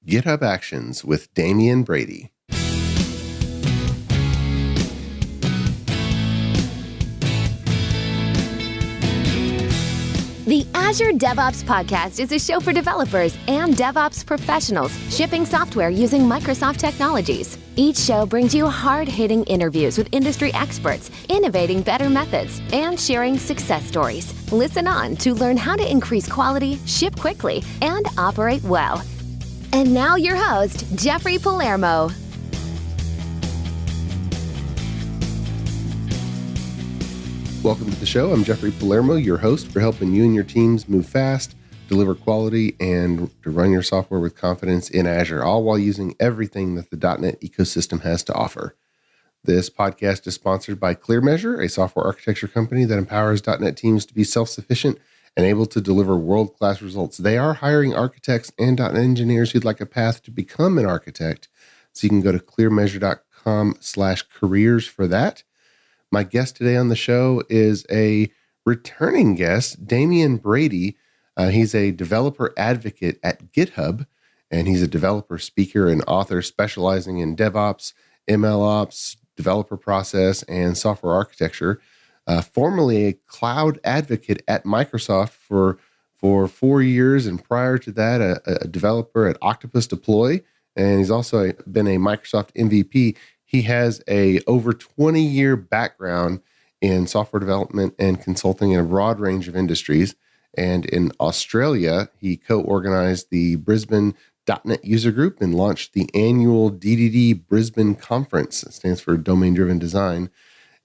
GitHub Actions with Damian Brady. The Azure DevOps Podcast is a show for developers and DevOps professionals shipping software using Microsoft technologies. Each show brings you hard-hitting interviews with industry experts, innovating better methods, and sharing success stories. Listen on to learn how to increase quality, ship quickly, and operate well. And now your host, Jeffrey Palermo. Welcome to the show. I'm Jeffrey Palermo, your host for helping you and your teams move fast, deliver quality, and to run your software with confidence in Azure, all while using everything that the .NET ecosystem has to offer. This podcast is sponsored by ClearMeasure, a software architecture company that empowers .NET teams to be self-sufficient and able to deliver world-class results. They are hiring architects and .NET engineers who'd like a path to become an architect. So you can go to clearmeasure.com/careers for that. My guest today on the show is a returning guest, Damian Brady. He's a developer advocate at GitHub, and he's a developer speaker and author specializing in DevOps, MLOps, developer process, and software architecture. Formerly a cloud advocate at Microsoft for 4 years, and prior to that, a developer at Octopus Deploy, and he's also been a Microsoft MVP. He has a over 20-year background in software development and consulting in a broad range of industries. And in Australia, he co-organized the Brisbane Net User Group and launched the annual DDD Brisbane conference. It stands for Domain Driven Design.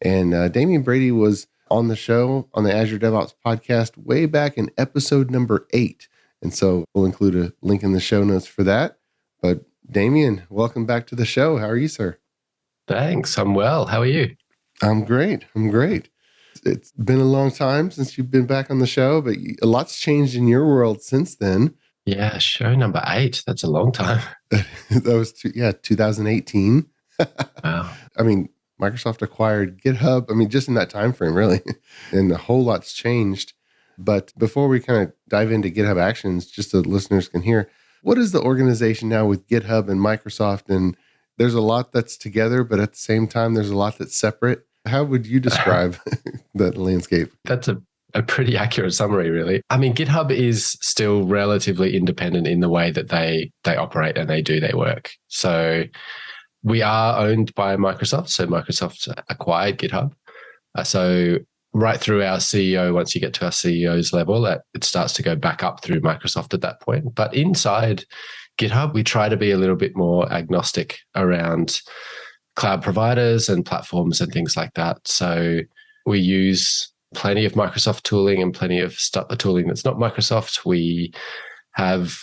And Damian Brady was on the show on the Azure DevOps podcast way back in episode number 8. And so we'll include a link in the show notes for that. But Damian, welcome back to the show. How are you, sir? Thanks. I'm well. How are you? I'm great. It's been a long time since you've been back on the show, but a lot's changed in your world since then. Yeah, show number 8. That's a long time. That was 2018. Wow. I mean, Microsoft acquired GitHub. I mean, just in that time frame, really, and a whole lot's changed. But before we kind of dive into GitHub Actions, just so listeners can hear, what is the organization now with GitHub and Microsoft? And there's a lot that's together, but at the same time, there's a lot that's separate. How would you describe that landscape? That's a pretty accurate summary, really. I mean, GitHub is still relatively independent in the way that they operate and they do their work. So we are owned by Microsoft. So Microsoft acquired GitHub. So right through our CEO, once you get to our CEO's level, that it starts to go back up through Microsoft at that point. But inside GitHub, we try to be a little bit more agnostic around cloud providers and platforms and things like that. So we use plenty of Microsoft tooling and plenty of tooling that's not Microsoft. We have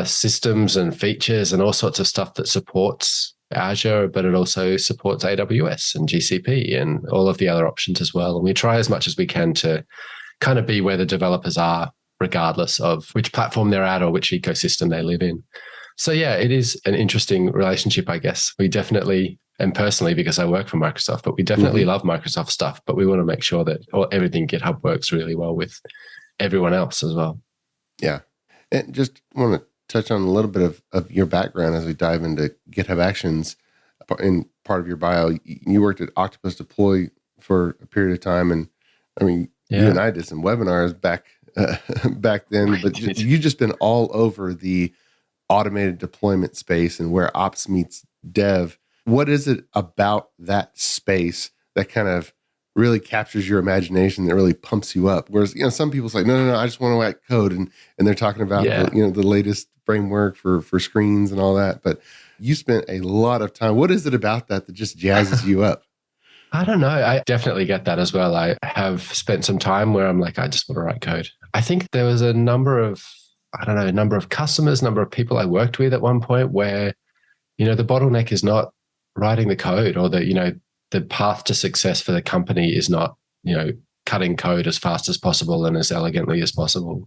systems and features and all sorts of stuff that supports Azure, but it also supports AWS and GCP and all of the other options as well. And we try as much as we can to kind of be where the developers are, regardless of which platform they're at or which ecosystem they live in. So yeah, it is an interesting relationship, I guess. We definitely, and personally because I work for Microsoft, but we definitely love Microsoft stuff, but we want to make sure that everything GitHub works really well with everyone else as well. Yeah. And just want to touch on a little bit of your background as we dive into GitHub Actions. In part of your bio, you worked at Octopus Deploy for a period of time. And I mean, you and I did some webinars back then, but you've just been all over the automated deployment space and where ops meets dev. What is it about that space that kind of really captures your imagination, that really pumps you up? Whereas, some people say, no, I just want to write code. And they're talking about, the latest framework for screens and all that. But you spent a lot of time. What is it about that just jazzes you up? I don't know. I definitely get that as well. I have spent some time where I'm like, I just want to write code. I think there was a number of customers, number of people I worked with at one point where, the bottleneck is not writing the code, or the path to success for the company is not, cutting code as fast as possible and as elegantly as possible.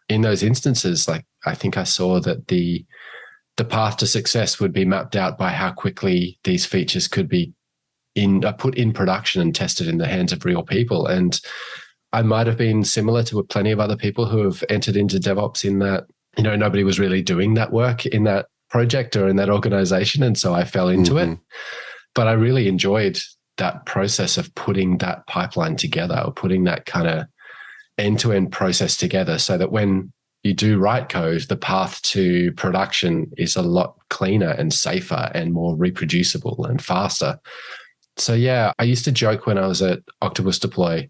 In those instances, like I think I saw that the path to success would be mapped out by how quickly these features could be put in production and tested in the hands of real people. And I might have been similar to plenty of other people who have entered into DevOps in that, nobody was really doing that work in that projector in that organization. And so I fell into it. But I really enjoyed that process of putting that pipeline together, or putting that kind of end-to-end process together, so that when you do write code, the path to production is a lot cleaner and safer and more reproducible and faster. So yeah, I used to joke when I was at Octopus Deploy,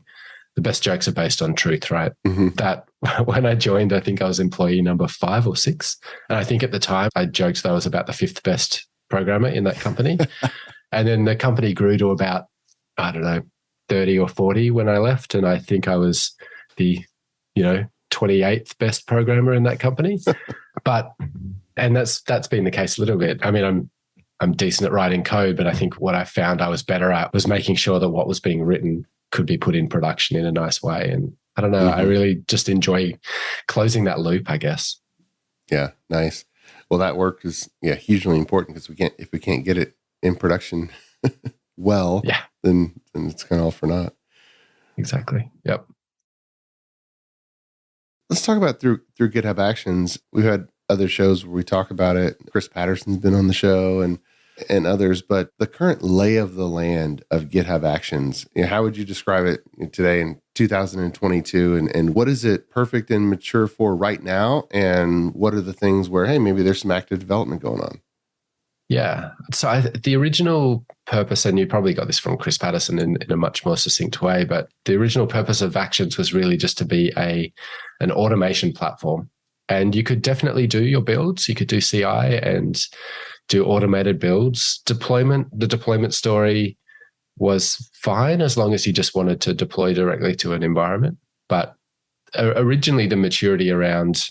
the best jokes are based on truth, right? That when I joined, I think I was employee number 5 or 6. And I think at the time I joked that I was about the 5th best programmer in that company. And then the company grew to about, I don't know, 30 or 40 when I left. And I think I was the, 28th best programmer in that company. And that's been the case a little bit. I mean, I'm decent at writing code, but I think what I found I was better at was making sure that what was being written could be put in production in a nice way. And I don't know, I really just enjoy closing that loop, I guess. Yeah, nice. Well, that work is hugely important, because if we can't get it in production then it's kind of all for naught. Exactly. Yep. Let's talk about through GitHub Actions. We've had other shows where we talk about it. Chris Patterson's been on the show and others, but the current lay of the land of GitHub Actions, how would you describe it today in 2022? And what is it perfect and mature for right now? And what are the things where, hey, maybe there's some active development going on? Yeah. So the original purpose, and you probably got this from Chris Patterson in a much more succinct way, but the original purpose of Actions was really just to be an automation platform. And you could definitely do your builds. You could do CI and do automated builds. The deployment story was fine as long as you just wanted to deploy directly to an environment. But originally the maturity around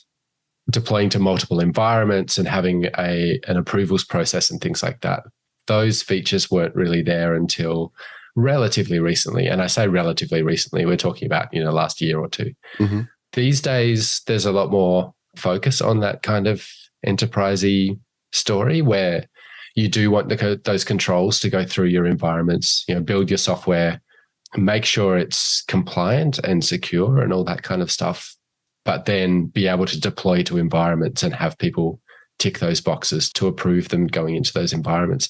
deploying to multiple environments and having an approvals process and things like that, those features weren't really there until relatively recently. And I say relatively recently, we're talking about, last year or two. These days, there's a lot more focus on that kind of enterprisey story where you do want those controls to go through your environments, build your software, make sure it's compliant and secure and all that kind of stuff, but then be able to deploy to environments and have people tick those boxes to approve them going into those environments.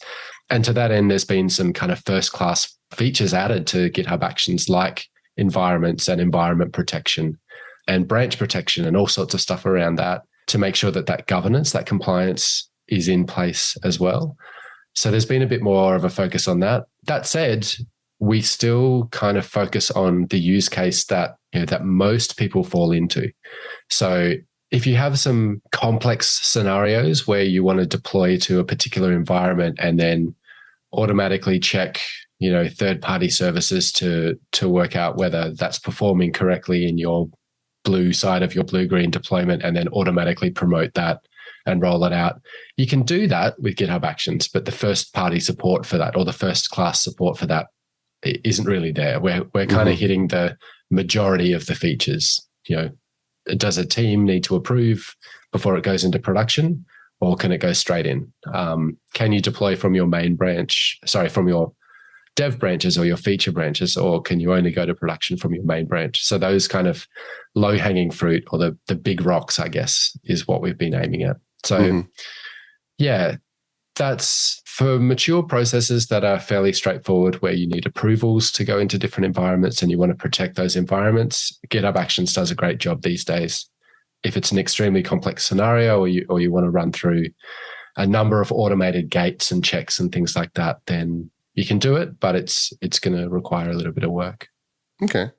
And to that end, there's been some kind of first-class features added to GitHub Actions, like environments and environment protection and branch protection and all sorts of stuff around that, to make sure that governance, that compliance is in place as well. So there's been a bit more of a focus on that. That said, we still kind of focus on the use case that that most people fall into. So if you have some complex scenarios where you want to deploy to a particular environment and then automatically check, third-party services to work out whether that's performing correctly in your blue side of your blue-green deployment, and then automatically promote that and roll it out, you can do that with GitHub Actions, but the first-party support for that, or the first-class support for that, isn't really there. We're kind of hitting the majority of the features. Does a team need to approve before it goes into production, or can it go straight in? Can you deploy from your main branch, from your dev branches or your feature branches, or can you only go to production from your main branch? So those kind of low-hanging fruit, or the big rocks, I guess, is what we've been aiming at. So that's for mature processes that are fairly straightforward, where you need approvals to go into different environments and you want to protect those environments. GitHub Actions does a great job these days. If it's an extremely complex scenario, or you want to run through a number of automated gates and checks and things like that, then you can do it, but it's going to require a little bit of work. Okay.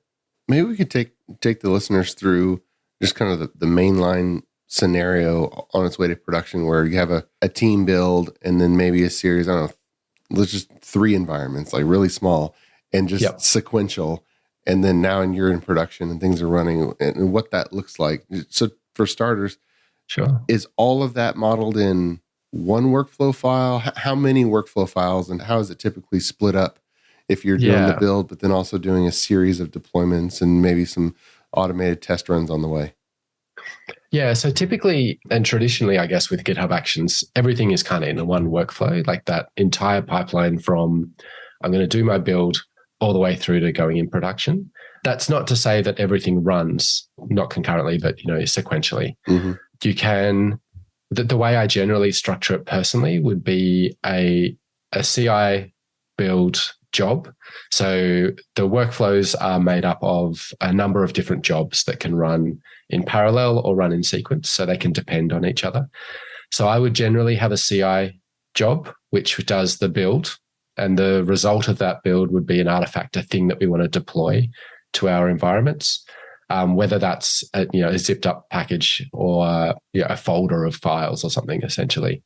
Maybe we could take the listeners through just kind of the mainline scenario on its way to production, where you have a team build and then maybe a series, I don't know, let's just 3 environments, like really small and just sequential. And then now you're in production and things are running, and what that looks like. So for starters, sure, is all of that modeled in one workflow file? How many workflow files, and how is it typically split up if you're doing the build, but then also doing a series of deployments and maybe some automated test runs on the way? Yeah, so typically and traditionally, I guess, with GitHub Actions, everything is kind of in one workflow, like that entire pipeline from I'm going to do my build all the way through to going in production. That's not to say that everything runs, not concurrently, but sequentially. You can the way I generally structure it personally would be a CI build job. So the workflows are made up of a number of different jobs that can run in parallel or run in sequence, so they can depend on each other. So I would generally have a CI job, which does the build, and the result of that build would be an artifact, a thing that we want to deploy to our environments, whether that's a zipped up package or a folder of files or something, essentially.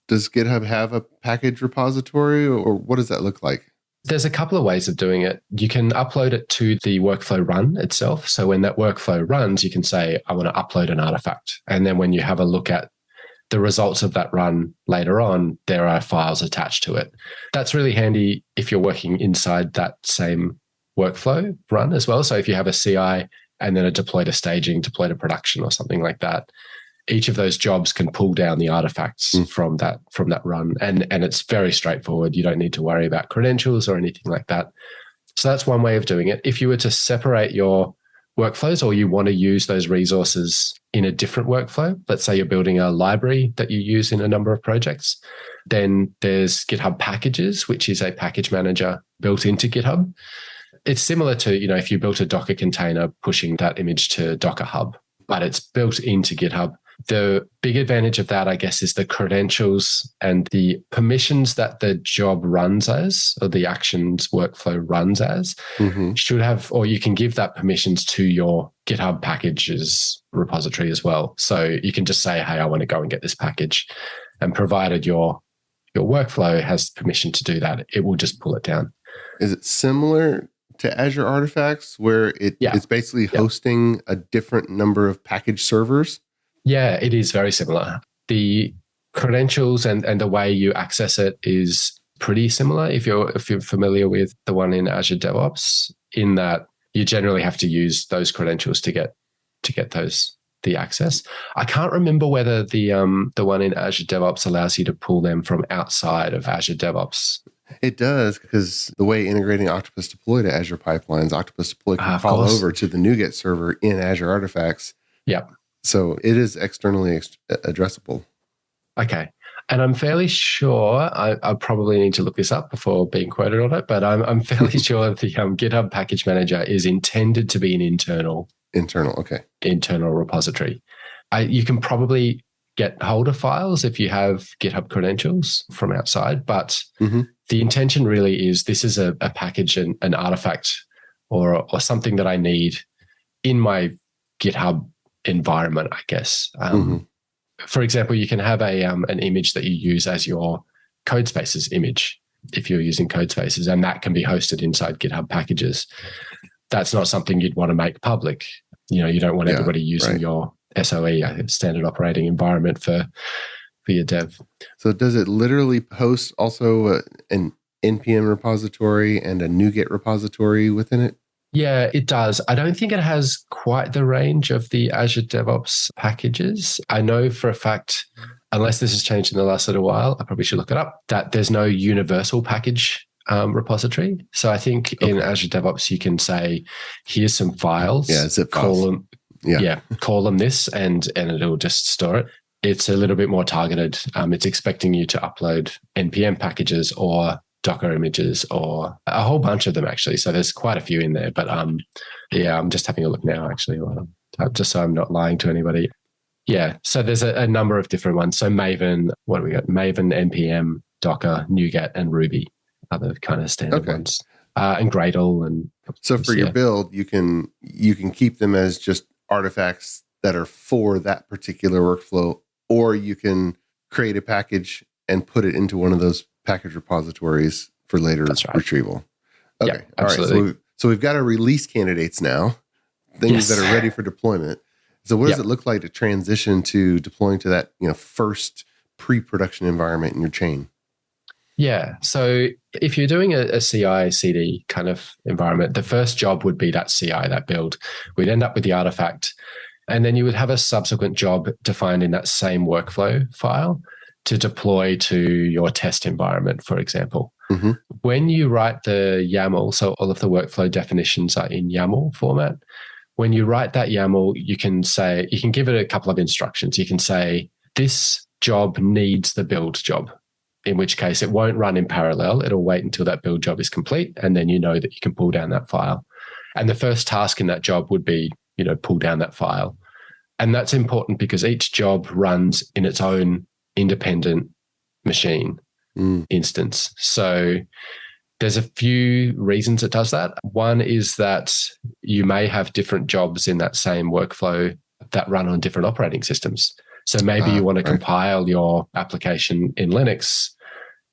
Does GitHub have a package repository, or what does that look like? There's a couple of ways of doing it. You can upload it to the workflow run itself. So when that workflow runs, you can say, I want to upload an artifact. And then when you have a look at the results of that run later on, there are files attached to it. That's really handy if you're working inside that same workflow run as well. So if you have a CI and then a deploy to staging, deploy to production or something like that, each of those jobs can pull down the artifacts from that run. And it's very straightforward. You don't need to worry about credentials or anything like that. So that's one way of doing it. If you were to separate your workflows, or you want to use those resources in a different workflow, let's say you're building a library that you use in a number of projects, then there's GitHub Packages, which is a package manager built into GitHub. It's similar to, if you built a Docker container pushing that image to Docker Hub, but it's built into GitHub. The big advantage of that, I guess, is the credentials and the permissions that the job runs as, or the actions workflow runs as, should have, or you can give that permissions to your GitHub Packages repository as well. So you can just say, hey, I want to go and get this package. And provided your workflow has permission to do that, it will just pull it down. Is it similar to Azure Artifacts, where it's basically hosting a different number of package servers? Yeah, it is very similar. The credentials and the way you access it is pretty similar if you're familiar with the one in Azure DevOps, in that you generally have to use those credentials to get the access. I can't remember whether the one in Azure DevOps allows you to pull them from outside of Azure DevOps. It does, because the way integrating Octopus Deploy to Azure pipelines, Octopus Deploy can call over to the NuGet server in Azure Artifacts. Yep. So it is externally addressable. Okay. And I'm fairly sure, I probably need to look this up before being quoted on it, but I'm fairly sure the GitHub Package Manager is intended to be an internal repository. You can probably get hold of files if you have GitHub credentials from outside, but the intention really is this is a package, an artifact, or something that I need in my GitHub environment, I guess. For example, you can have an image that you use as your Codespaces image if you're using Codespaces, and that can be hosted inside GitHub Packages. That's not something you'd want to make public. You don't want everybody using your SOE, standard operating environment, for your dev. So does it literally host also an NPM repository and a NuGet repository within it? Yeah, it does. I don't think it has quite the range of the Azure DevOps packages. I know for a fact, unless this has changed in the last little while, I probably should look it up, that there's no universal package repository. So I think in Azure DevOps, you can say, here's some files. Yeah, zip files. Call them this, and it'll just store it. It's a little bit more targeted. It's expecting you to upload NPM packages or Docker images, or a whole bunch of them, actually. So there's quite a few in there. But I'm just having a look now, actually, just so I'm not lying to anybody. Yeah, so there's a number of different ones. So Maven, what do we got? Maven, NPM, Docker, NuGet, and Ruby are the kind of standard ones. And Gradle. And so for your build, you can keep them as just artifacts that are for that particular workflow, or you can create a package and put it into one of those package repositories for later retrieval. Okay. Yeah, absolutely. All right. So we've got our release candidates now, things that are ready for deployment. So what does it look like to transition to deploying to that, first pre-production environment in your chain? Yeah. So if you're doing a CI/CD kind of environment, the first job would be that CI, that build. We'd end up with the artifact, and then you would have a subsequent job defined in that same workflow file to deploy to your test environment, for example. When you write the YAML, so all of the workflow definitions are in YAML format. When you write that YAML, you can give it a couple of instructions. You can say, this job needs the build job, in which case it won't run in parallel. It'll wait until that build job is complete, and then you know that you can pull down that file. And the first task in that job would be, pull down that file. And that's important because each job runs in its own independent machine instance. So there's a few reasons it does that. One is that you may have different jobs in that same workflow that run on different operating systems. So maybe you want to compile your application in Linux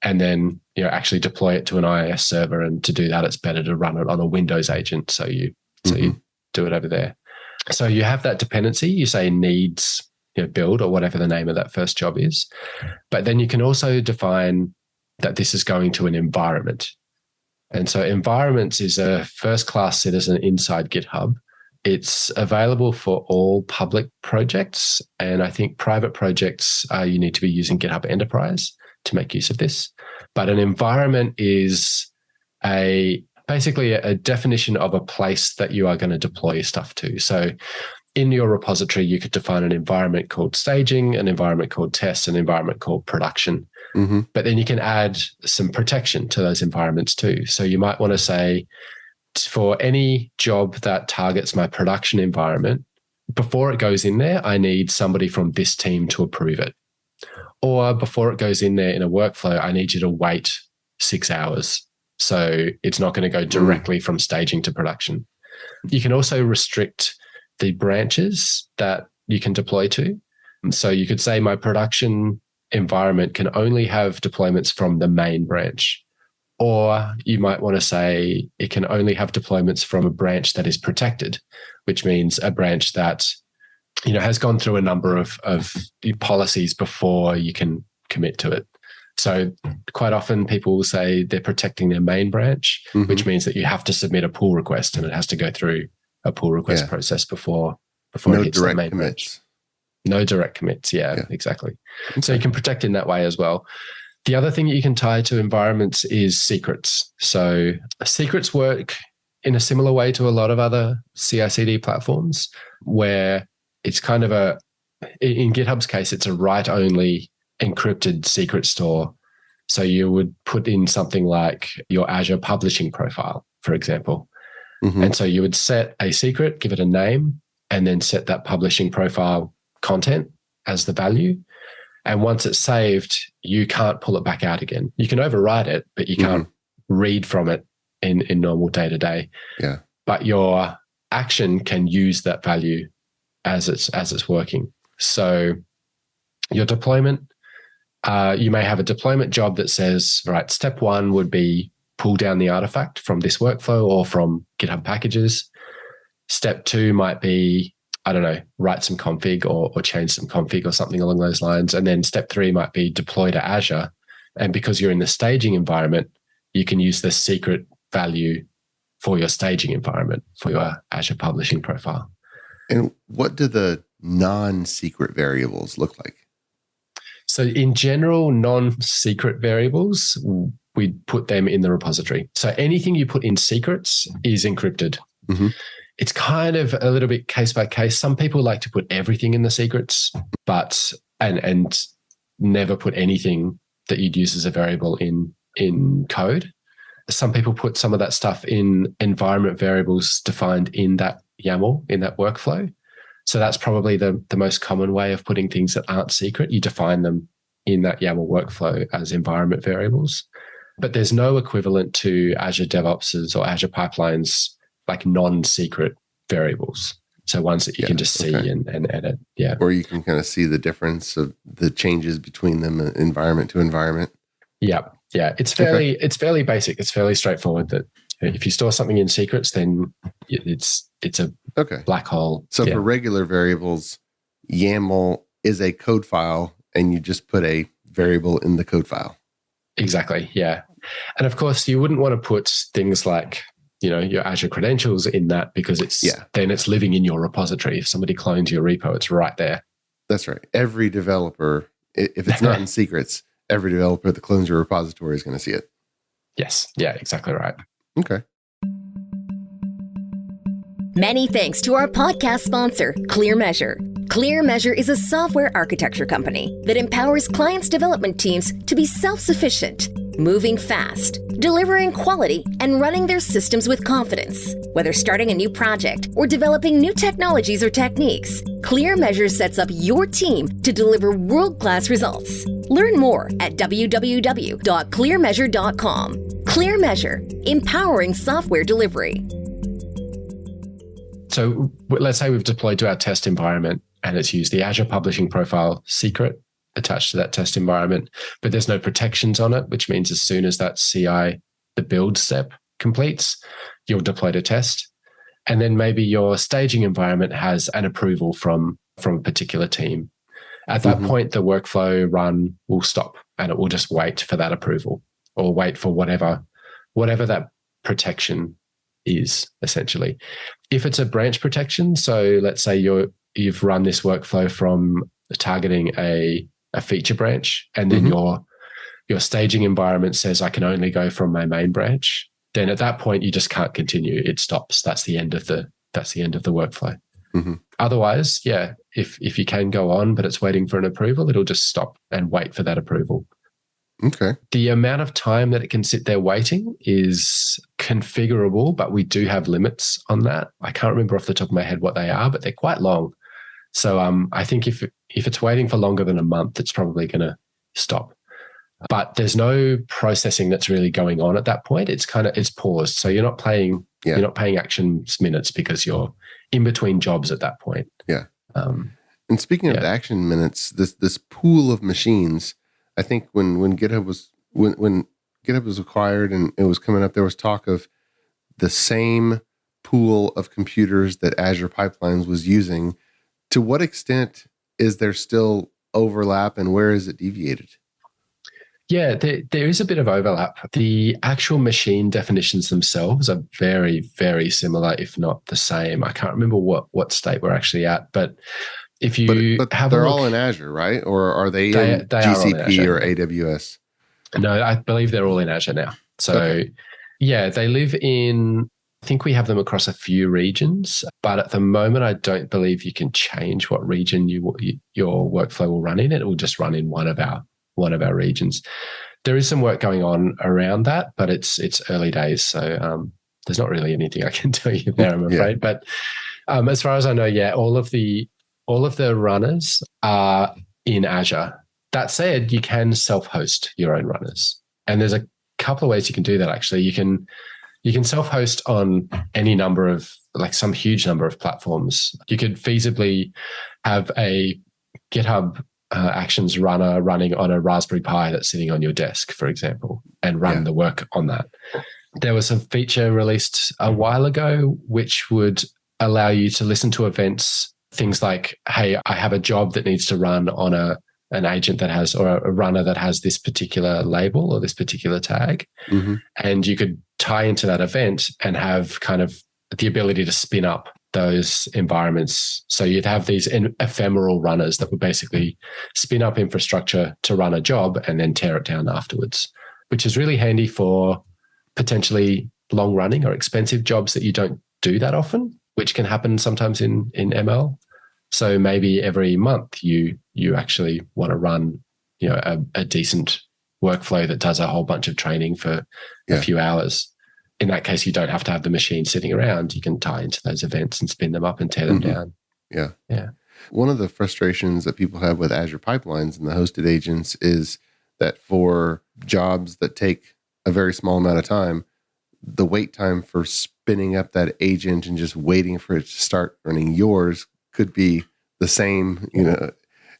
and then actually deploy it to an IIS server. And to do that, it's better to run it on a Windows agent. So you do it over there. So you have that dependency. You say needs build or whatever the name of that first job is. But then you can also define that this is going to an environment. And so environments is a first-class citizen inside GitHub. It's available for all public projects. And I think private projects, you need to be using GitHub Enterprise to make use of this. But an environment is basically a definition of a place that you are going to deploy your stuff to. So in your repository, you could define an environment called staging, an environment called test, an environment called production. But then you can add some protection to those environments too. So you might want to say, for any job that targets my production environment, before it goes in there, I need somebody from this team to approve it. Or before it goes in there in a workflow, I need you to wait 6 hours. So it's not going to go directly from staging to production. You can also restrict the branches that you can deploy to. So you could say my production environment can only have deployments from the main branch. Or you might want to say it can only have deployments from a branch that is protected, which means a branch that has gone through a number of policies before you can commit to it. So quite often people will say they're protecting their main branch, which means that you have to submit a pull request and it has to go through a pull request process before it hits the main branch. No direct commits. Yeah, exactly. Okay. So you can protect in that way as well. The other thing that you can tie to environments is secrets. So secrets work in a similar way to a lot of other CI/CD platforms, where it's kind of in GitHub's case, it's a write-only encrypted secret store. So you would put in something like your Azure publishing profile, for example. And so you would set a secret, give it a name, and then set that publishing profile content as the value. And once it's saved, you can't pull it back out again. You can override it, but you can't read from it in normal day-to-day. Yeah. But your action can use that value as it's working. So your deployment, you may have a deployment job that says, right, step one would be pull down the artifact from this workflow or from GitHub packages. Step two might be, write some config or change some config or something along those lines. And then step three might be deploy to Azure. And because you're in the staging environment, you can use the secret value for your staging environment, for your Azure publishing profile. And what do the non-secret variables look like? So in general, non-secret variables, we put them in the repository. So anything you put in secrets is encrypted. It's kind of a little bit case by case. Some people like to put everything in the secrets, but and never put anything that you'd use as a variable in code. Some people put some of that stuff in environment variables defined in that YAML, in that workflow. So that's probably the most common way of putting things that aren't secret. You define them in that YAML workflow as environment variables. But there's no equivalent to Azure DevOps or Azure Pipelines, like non-secret variables. So ones that you can just see and edit. Yeah. Or you can kind of see the difference of the changes between them, environment to environment. Yeah. Yeah. It's fairly basic. It's fairly straightforward that if you store something in secrets, then it's a black hole. So for regular variables, YAML is a code file and you just put a variable in the code file. Exactly. Yeah. And of course you wouldn't want to put things like, your Azure credentials in that because then it's living in your repository. If somebody clones your repo, it's right there. That's right. Every developer, if it's not in secrets, every developer that clones your repository is going to see it. Yes. Yeah, exactly right. Okay. Many thanks to our podcast sponsor, Clear Measure. ClearMeasure is a software architecture company that empowers clients' development teams to be self-sufficient, moving fast, delivering quality, and running their systems with confidence. Whether starting a new project or developing new technologies or techniques, ClearMeasure sets up your team to deliver world-class results. Learn more at www.clearmeasure.com. ClearMeasure, empowering software delivery. So let's say we've deployed to our test environment and it's used the Azure Publishing Profile secret attached to that test environment, but there's no protections on it, which means as soon as that CI, the build step completes, you'll deploy to test. And then maybe your staging environment has an approval from a particular team. At that point, the workflow run will stop and it will just wait for that approval or wait for whatever that protection is, essentially. If it's a branch protection, so let's say you've run this workflow from targeting a feature branch, and then your staging environment says I can only go from my main branch, then at that point you just can't continue. It stops. That's the end of the workflow. Otherwise, yeah, if you can go on, but it's waiting for an approval, it'll just stop and wait for that approval. Okay. The amount of time that it can sit there waiting is configurable, but we do have limits on that. I can't remember off the top of my head what they are, but they're quite long. So I think if it's waiting for longer than a month, it's probably going to stop. But there's no processing that's really going on at that point. It's paused. So you're not paying actions minutes because you're in between jobs at that point. Yeah. And speaking of the action minutes, this pool of machines, I think when GitHub was acquired and it was coming up, there was talk of the same pool of computers that Azure Pipelines was using. To what extent is there still overlap, and where is it deviated? Yeah, there is a bit of overlap. The actual machine definitions themselves are very, very similar, if not the same. I can't remember what state we're actually at, but if you but have they're a look, all in Azure, right? Or are they in they are all in GCP Azure. or AWS? No, I believe they're all in Azure now. So yeah, they live in, I think we have them across a few regions, but at the moment, I don't believe you can change what region your workflow will run in. It will just run in one of our regions. There is some work going on around that, but it's early days. So there's not really anything I can tell you there, I'm afraid. But as far as I know, yeah, all of the runners are in Azure. That said, you can self-host your own runners. And there's a couple of ways you can do that, actually. You can self-host on any number of, like some huge number of platforms. You could feasibly have a GitHub Actions runner running on a Raspberry Pi that's sitting on your desk, for example, and run the work on that. There was a feature released a while ago which would allow you to listen to events, things like, hey, I have a job that needs to run on an agent that has, or a runner that has this particular label or this particular tag. And you could tie into that event and have kind of the ability to spin up those environments. So you'd have these ephemeral runners that would basically spin up infrastructure to run a job and then tear it down afterwards, which is really handy for potentially long running or expensive jobs that you don't do that often, which can happen sometimes in ML. So maybe every month you actually want to run, a decent workflow that does a whole bunch of training for a few hours. In that case, you don't have to have the machine sitting around. You can tie into those events and spin them up and tear them down. Yeah. Yeah. One of the frustrations that people have with Azure Pipelines and the hosted agents is that for jobs that take a very small amount of time, the wait time for spinning up that agent and just waiting for it to start running yours could be the same,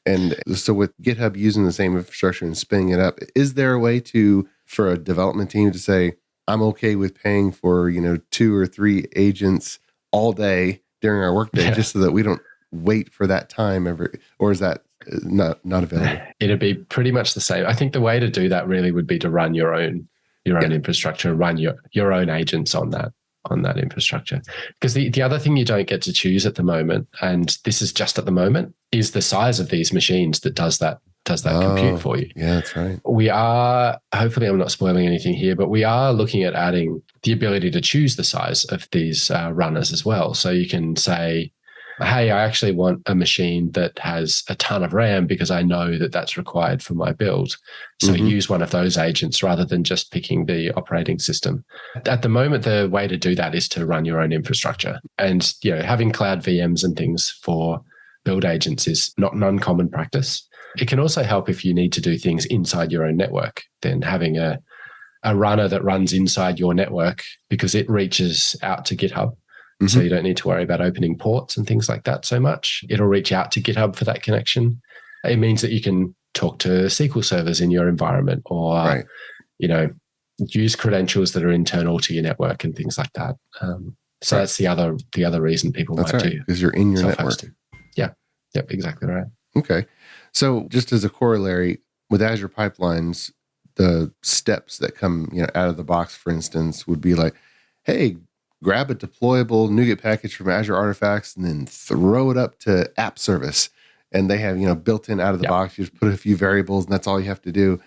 And so with GitHub using the same infrastructure and spinning it up, is there a way for a development team to say, I'm okay with paying for, 2 or 3 agents all day during our workday, just so that we don't wait for that time or is that not available? It'd be pretty much the same. I think the way to do that really would be to run your own infrastructure, run your own agents on that infrastructure. Because the other thing you don't get to choose at the moment, and this is just at the moment, is the size of these machines that does that compute for you. Yeah, that's right. We are, hopefully I'm not spoiling anything here, but we are looking at adding the ability to choose the size of these runners as well. So you can say, hey, I actually want a machine that has a ton of RAM because I know that that's required for my build. So use one of those agents rather than just picking the operating system. At the moment, the way to do that is to run your own infrastructure. And having cloud VMs and things for build agents is not an uncommon practice. It can also help if you need to do things inside your own network. Then having a runner that runs inside your network, because it reaches out to GitHub. So you don't need to worry about opening ports and things like that so much. It'll reach out to GitHub for that connection. It means that you can talk to SQL servers in your environment or, use credentials that are internal to your network and things like that. So that's the other reason people might do. Because you're in your network. Yeah. Yep. Exactly right. Okay. So just as a corollary, with Azure pipelines, the steps that come out of the box, for instance, would be like, hey, grab a deployable NuGet package from Azure Artifacts and then throw it up to app service. And they have, built in out of the box, you just put a few variables and that's all you have to do.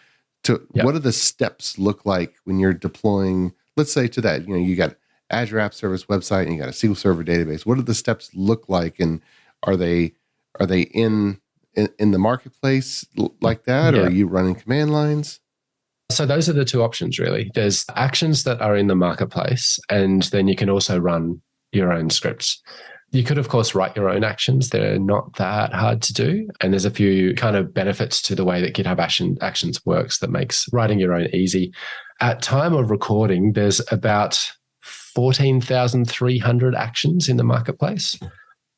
What do the steps look like when you're deploying, let's say to that, you got Azure App Service website and you got a SQL Server database. What do the steps look like? And are they in the marketplace like that? Or are you running command lines? So those are the two options, really. There's actions that are in the marketplace, and then you can also run your own scripts. You could, of course, write your own actions. They're not that hard to do. And there's a few kind of benefits to the way that GitHub Actions works that makes writing your own easy. At time of recording, there's about 14,300 actions in the marketplace.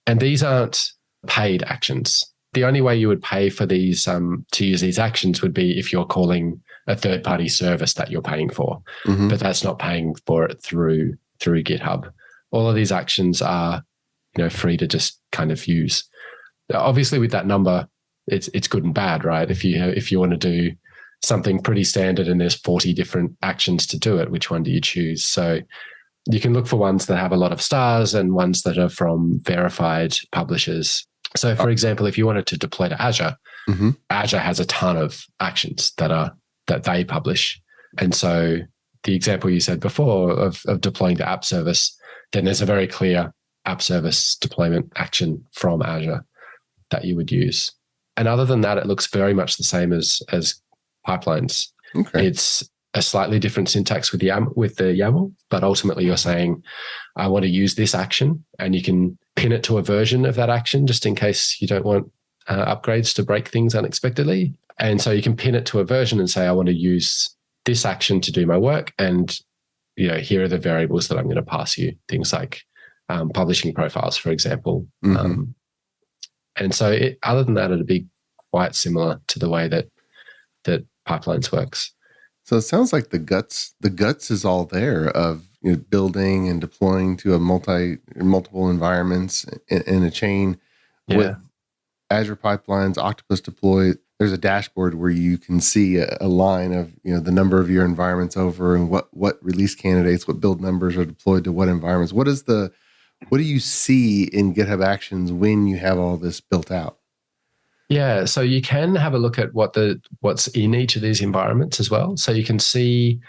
And these aren't paid actions. The only way you would pay for these to use these actions would be if you're calling a third-party service that you're paying for, but that's not paying for it through GitHub. All of these actions are, free to just kind of use. Obviously, with that number, it's good and bad, right? If you want to do something pretty standard and there's 40 different actions to do it, which one do you choose? So you can look for ones that have a lot of stars and ones that are from verified publishers. So, for example, if you wanted to deploy to Azure, Azure has a ton of actions that they publish. And so the example you said before of deploying the app service, then there's a very clear app service deployment action from Azure that you would use. And other than that, it looks very much the same as pipelines. Okay. It's a slightly different syntax with the YAML, but ultimately you're saying, I want to use this action, and you can pin it to a version of that action just in case you don't want upgrades to break things unexpectedly. And so you can pin it to a version and say, I want to use this action to do my work. And, here are the variables that I'm going to pass you, things like publishing profiles, for example. And so other than that, it'd be quite similar to the way that pipelines works. So it sounds like the guts is all there of building and deploying to multiple environments in a chain with Azure pipelines, Octopus Deploy. There's a dashboard where you can see a line of the number of your environments over and what release candidates, what build numbers are deployed to what environments. What do you see in GitHub Actions when you have all this built out? Yeah, so you can have a look at what's in each of these environments as well. So you can see,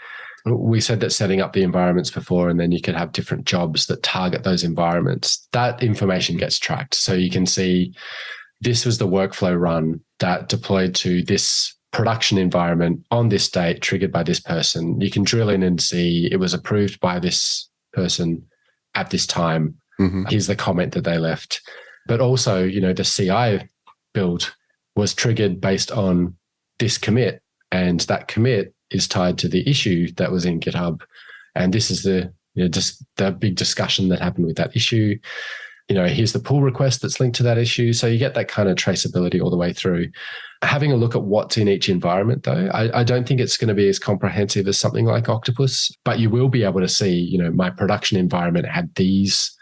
we said that setting up the environments before, and then you could have different jobs that target those environments. That information gets tracked. So you can see this was the workflow run that deployed to this production environment on this date, triggered by this person. You can drill in and see it was approved by this person at this time. Here's the comment that they left. But also, the CI build was triggered based on this commit, and that commit is tied to the issue that was in GitHub. And this is the big discussion that happened with that issue. Here's the pull request that's linked to that issue. So you get that kind of traceability all the way through. Having a look at what's in each environment, though, I don't think it's going to be as comprehensive as something like Octopus, but you will be able to see, my production environment had these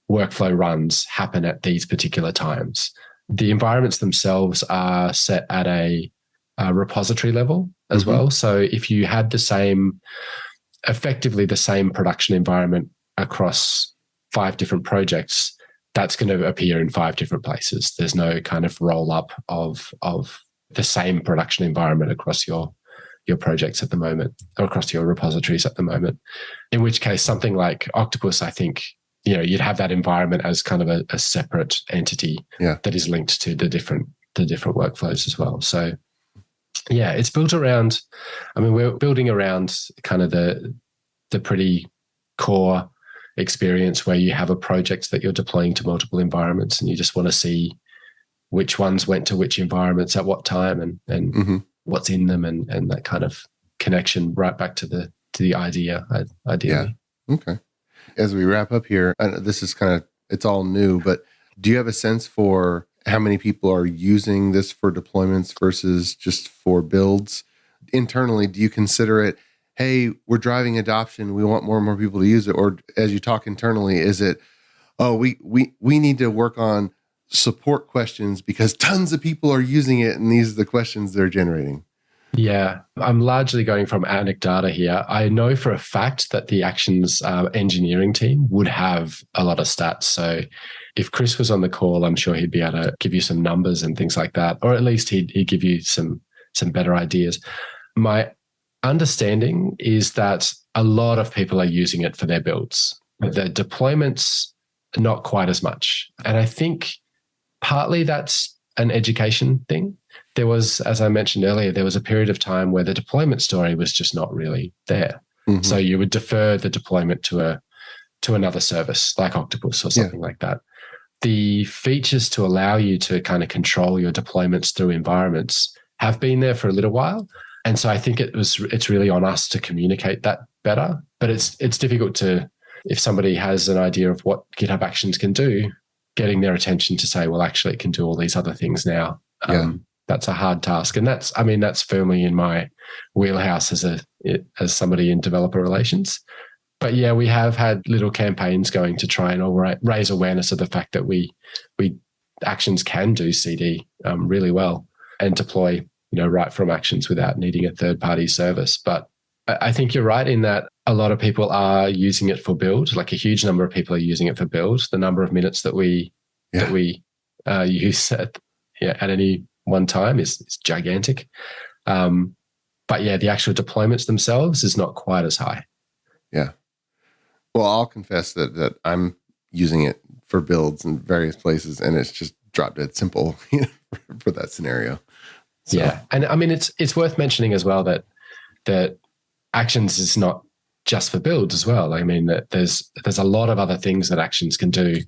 workflow runs happen at these particular times. The environments themselves are set at a repository level as well. So if you had effectively the same production environment across 5 different projects, that's going to appear in 5 different places. There's no kind of roll up of the same production environment across your projects at the moment, or across your repositories at the moment. In which case, something like Octopus, I think, you'd have that environment as kind of a separate entity that is linked to the different workflows as well. So yeah, it's built around, we're building around kind of the pretty core experience where you have a project that you're deploying to multiple environments and you just want to see which ones went to which environments at what time and what's in them and that kind of connection right back to the idea, ideally. Yeah. Okay. As we wrap up here, this is it's all new, but do you have a sense for how many people are using this for deployments versus just for builds? Internally, do you consider it, hey, we're driving adoption, we want more and more people to use it? Or as you talk internally, is it, oh, we need to work on support questions because tons of people are using it and these are the questions they're generating? Yeah, I'm largely going from anecdata here. I know for a fact that the Actions engineering team would have a lot of stats. So if Chris was on the call, I'm sure he'd be able to give you some numbers and things like that, or at least he'd give you some better ideas. My understanding is that a lot of people are using it for their builds. The deployments, not quite as much. And I think partly that's an education thing. There was, as I mentioned earlier, there was a period of time where the deployment story was just not really there. Mm-hmm. So you would defer the deployment to another service like Octopus or something like that. The features to allow you to kind of control your deployments through environments have been there for a little while. And so I think it's really on us to communicate that better. But it's difficult to, if somebody has an idea of what GitHub Actions can do, getting their attention to say, well, actually it can do all these other things now. That's a hard task. And that's firmly in my wheelhouse as somebody in developer relations. But yeah, we have had little campaigns going to try and raise awareness of the fact that we Actions can do CD really well and deploy, right from Actions without needing a third-party service. But I think you're right in that a lot of people are using it for build. Like a huge number of people are using it for build. The number of minutes that we use at any one time is gigantic. But yeah, the actual deployments themselves is not quite as high. Yeah. Well, I'll confess that I'm using it for builds in various places, and it's just drop dead simple for that scenario. So. Yeah, and it's worth mentioning as well that Actions is not just for builds as well. That there's a lot of other things that Actions can do.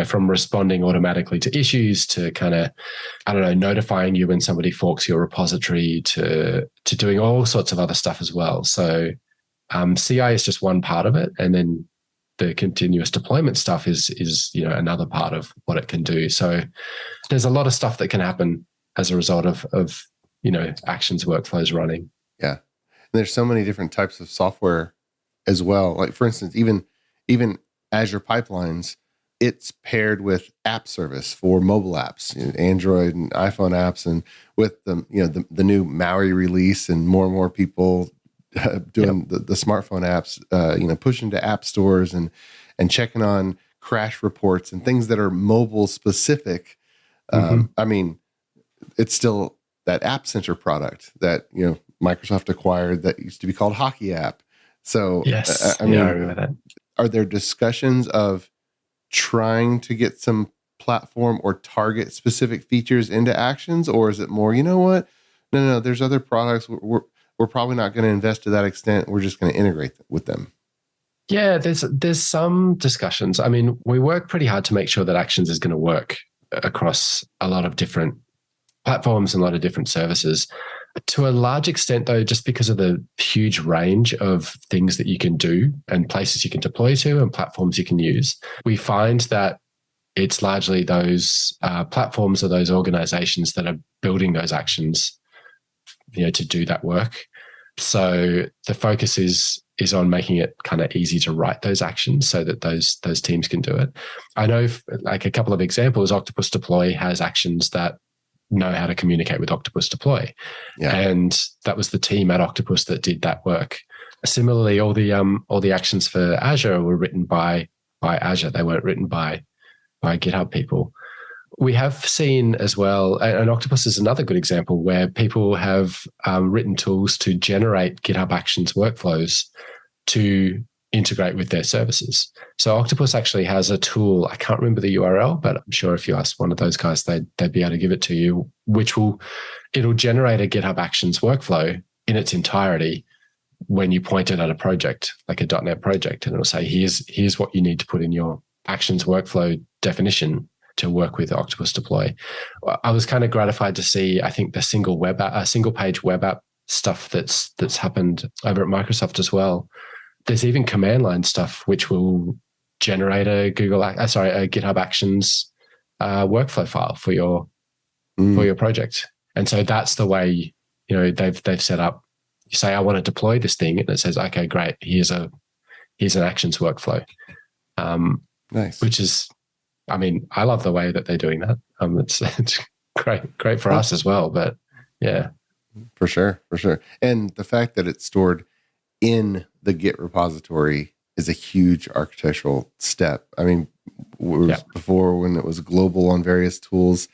From responding automatically to issues to kind of, notifying you when somebody forks your repository to doing all sorts of other stuff as well. So CI is just one part of it. And then the continuous deployment stuff is another part of what it can do. So there's a lot of stuff that can happen as a result of Actions workflows running. Yeah. And there's so many different types of software as well. Like for instance, even Azure pipelines, it's paired with app service for mobile apps, Android and iPhone apps, and with the new Maui release and more people doing the smartphone apps, pushing to app stores and checking on crash reports and things that are mobile specific. It's still that App Center product that Microsoft acquired that used to be called Hockey App. So yes, I remember that. Are there discussions of trying to get some platform or target specific features into Actions, or is it more, no, there's other products we're probably not going to invest to that extent, we're just going to integrate with them? Yeah, there's some discussions. We work pretty hard to make sure that Actions is going to work across a lot of different platforms and a lot of different services. To a large extent, though, just because of the huge range of things that you can do and places you can deploy to and platforms you can use, we find that it's largely those platforms or those organizations that are building those Actions, to do that work. So the focus is on making it kind of easy to write those Actions so that those teams can do it. I know, like a couple of examples, Octopus Deploy has Actions that know how to communicate with Octopus Deploy. Yeah. And that was the team at Octopus that did that work. Similarly, all the Actions for Azure were written by Azure. They weren't written by GitHub people. We have seen as well, and Octopus is another good example where people have written tools to generate GitHub Actions workflows to integrate with their services. So Octopus actually has a tool. I can't remember the URL, but I'm sure if you ask one of those guys, they'd be able to give it to you, it'll generate a GitHub Actions workflow in its entirety when you point it at a project, like a .NET project, and it'll say, here's what you need to put in your Actions workflow definition to work with Octopus Deploy. I was kind of gratified to see, I think, the single page web app stuff that's happened over at Microsoft as well. There's even command line stuff which will generate a GitHub Actions workflow file for your project. And so that's the way, they've set up. You say, I want to deploy this thing, and it says, okay, great. Here's an Actions workflow. Nice. Which is, I love the way that they're doing that. It's great for us as well. But yeah, for sure. And the fact that it's stored in the Git repository is a huge architectural step. Before, when it was global on various tools,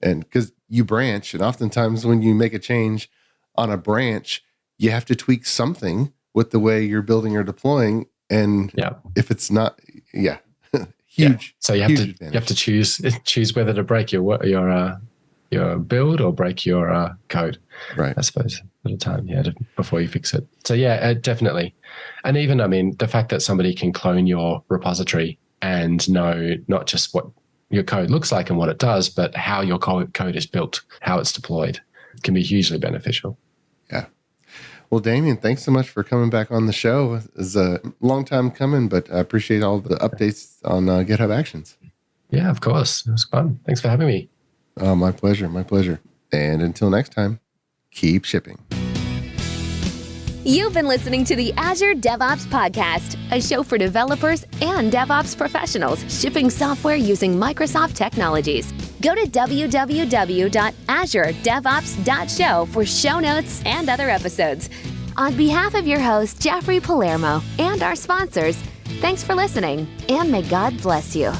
and because you branch, and oftentimes when you make a change on a branch, you have to tweak something with the way you're building or deploying. And if it's not, huge. So you have to choose whether to break your build or break your code. Right. I suppose at a time, before you fix it. So definitely. And even, the fact that somebody can clone your repository and know not just what your code looks like and what it does, but how your code is built, how it's deployed, can be hugely beneficial. Yeah. Well, Damian, thanks so much for coming back on the show. It's a long time coming, but I appreciate all the updates on GitHub Actions. Yeah, of course. It was fun. Thanks for having me. Oh, my pleasure. And until next time, keep shipping. You've been listening to the Azure DevOps Podcast, a show for developers and DevOps professionals shipping software using Microsoft technologies. Go to www.azuredevops.show for show notes and other episodes. On behalf of your host, Jeffrey Palermo, and our sponsors, thanks for listening, and may God bless you.